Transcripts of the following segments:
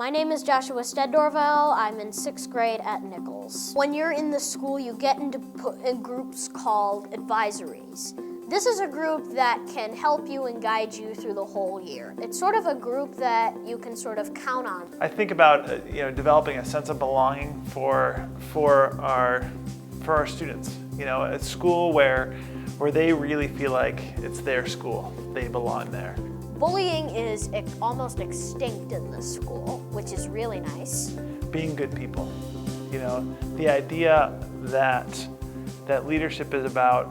My name is Joshua Steddorvell. I'm in 6th grade at Nichols. When you're in the school, you get into groups called advisories. This is a group that can help you and guide you through the whole year. It's sort of a group that you can sort of count on. I think about developing a sense of belonging for our students. A school where they really feel like it's their school. They belong there. Bullying is almost extinct in this school, which is really nice. Being good people. The idea that leadership is about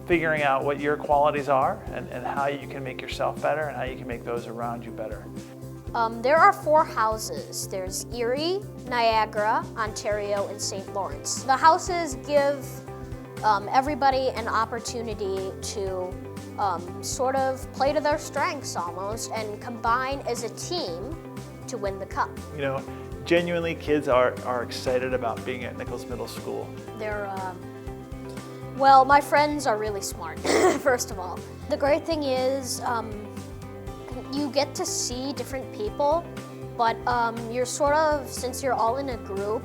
figuring out what your qualities are and how you can make yourself better and how you can make those around you better. There are 4 houses. There's Erie, Niagara, Ontario, and St. Lawrence. The houses give everybody an opportunity to sort of play to their strengths almost and combine as a team to win the cup. Genuinely kids are excited about being at Nichols Middle School. Well, my friends are really smart, first of all. The great thing is you get to see different people, but you're since you're all in a group,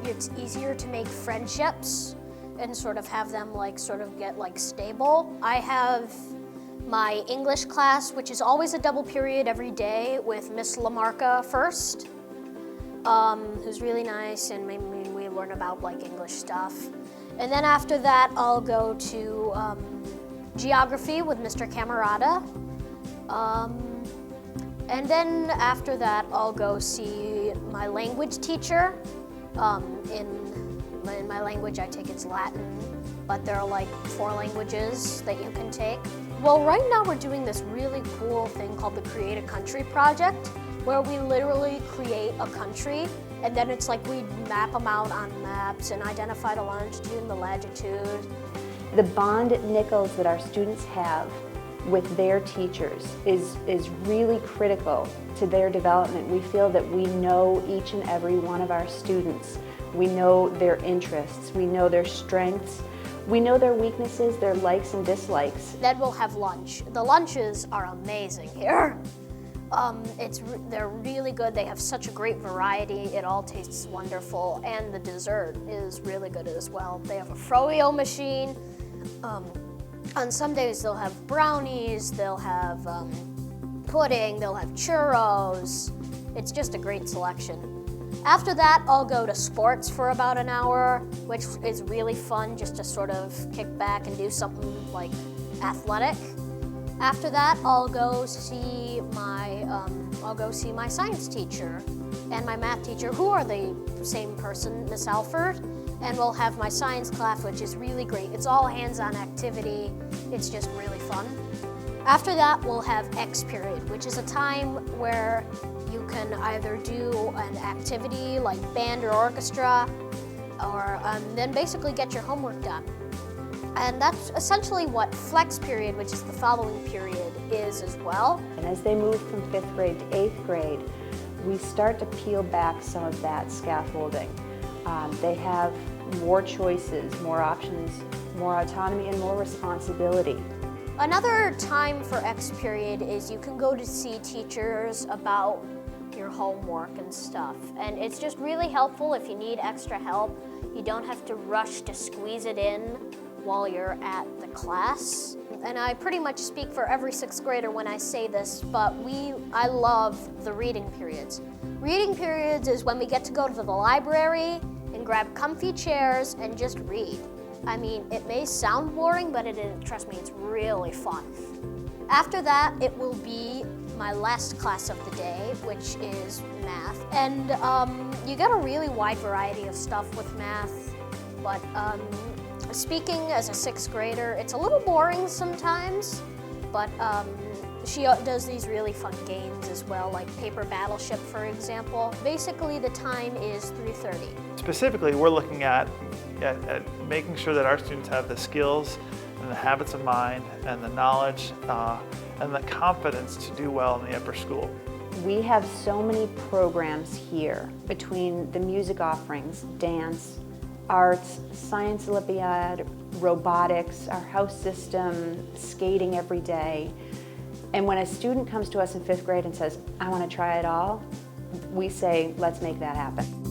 it's easier to make friendships and sort of have them get stable. I have my English class, which is always a double period every day with Miss Lamarca first, who's really nice, and we learn about English stuff. And then after that, I'll go to geography with Mr. Camerata. And then after that, I'll go see my language teacher. In my language, I take it's Latin, but there are 4 languages that you can take. Well, right now we're doing this really cool thing called the Create a Country Project, where we literally create a country, and then it's we map them out on maps and identify the longitude and the latitude. The bond at Nichols that our students have with their teachers is really critical to their development. We feel that we know each and every one of our students. We know their interests, we know their strengths, we know their weaknesses, their likes and dislikes. Then we'll have lunch. The lunches are amazing here. They're really good. They have such a great variety. It all tastes wonderful, and the dessert is really good as well. They have a froyo machine. On some days they'll have brownies, they'll have pudding, they'll have churros. It's just a great selection. After that, I'll go to sports for about an hour, which is really fun just to sort of kick back and do something athletic. After that, I'll go see my science teacher and my math teacher, who are the same person, Miss Alford, and we'll have my science class, which is really great. It's all hands-on activity. It's just really fun. After that, we'll have X period, which is a time where you can either do an activity like band or orchestra, or then basically get your homework done. And that's essentially what flex period, which is the following period, is as well. And as they move from 5th grade to 8th grade, we start to peel back some of that scaffolding. They have more choices, more options, more autonomy, and more responsibility. Another time for X period is you can go to see teachers about your homework and stuff. And it's just really helpful if you need extra help. You don't have to rush to squeeze it in while you're at the class. And I pretty much speak for every 6th grader when I say this, but I love the reading periods. Reading periods is when we get to go to the library and grab comfy chairs and just read. I mean, it may sound boring, but trust me, it's really fun. After that, it will be my last class of the day, which is math. And you get a really wide variety of stuff with math, but speaking as a 6th grader, it's a little boring sometimes, but she does these really fun games as well, like Paper Battleship, for example. Basically, the time is 3:30. Specifically, we're looking at making sure that our students have the skills and the habits of mind and the knowledge and the confidence to do well in the upper school. We have so many programs here between the music offerings, dance, arts, science Olympiad, robotics, our house system, skating every day. And when a student comes to us in 5th grade and says, I want to try it all, we say, let's make that happen.